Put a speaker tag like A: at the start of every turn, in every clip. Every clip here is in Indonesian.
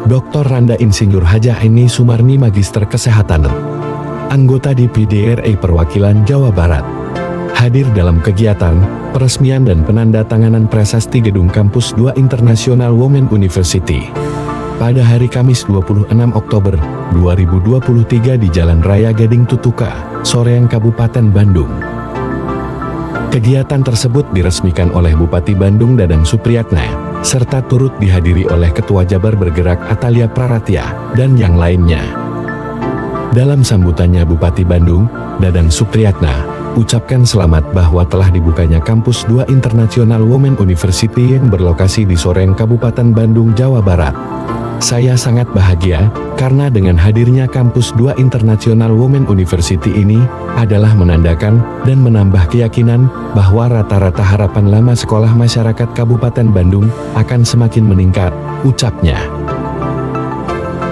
A: Dr. Randa Insinyur Hajah Eni Sumarni Magister Kesehatan, anggota DPD RI Perwakilan Jawa Barat, hadir dalam kegiatan peresmian dan penandatanganan prasasti Gedung Kampus 2 International Women University pada hari Kamis 26 Oktober 2023 di Jalan Raya Gading Tutuka, Soreang, Kabupaten Bandung. Kegiatan tersebut diresmikan oleh Bupati Bandung Dadang Supriyatna, serta turut dihadiri oleh Ketua Jabar Bergerak Atalia Praratya, dan yang lainnya. Dalam sambutannya Bupati Bandung, Dadang Supriyatna, ucapkan selamat bahwa telah dibukanya Kampus 2 International Women University yang berlokasi di Soreang, Kabupaten Bandung, Jawa Barat. Saya sangat bahagia, karena dengan hadirnya Kampus 2 International Women University ini, adalah menandakan dan menambah keyakinan bahwa rata-rata harapan lama sekolah masyarakat Kabupaten Bandung akan semakin meningkat, ucapnya.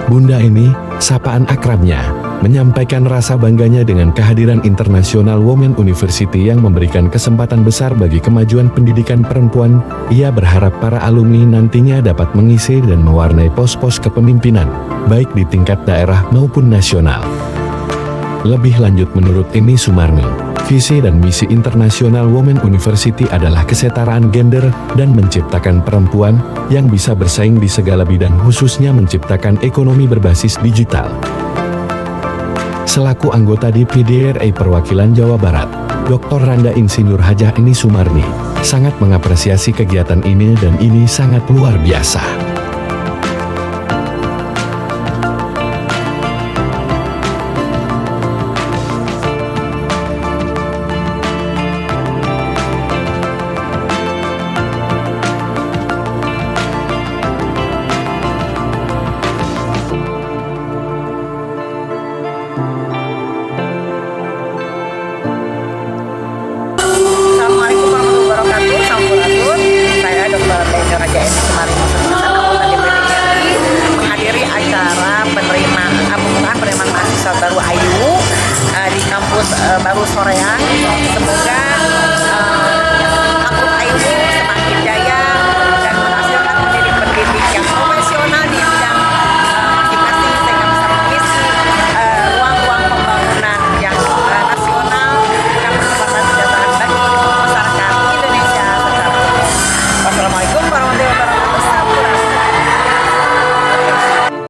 A: Bunda Eni, sapaan akrabnya, menyampaikan rasa bangganya dengan kehadiran International Women University yang memberikan kesempatan besar bagi kemajuan pendidikan perempuan. Ia berharap para alumni nantinya dapat mengisi dan mewarnai pos-pos kepemimpinan, baik di tingkat daerah maupun nasional. Lebih lanjut menurut Eni Sumarni, visi dan misi International Women University adalah kesetaraan gender dan menciptakan perempuan yang bisa bersaing di segala bidang, khususnya menciptakan ekonomi berbasis digital. Selaku anggota DPD RI Perwakilan Jawa Barat, Dr. Randa Insinyur Hajah Eni Sumarni sangat mengapresiasi kegiatan ini dan ini sangat luar biasa.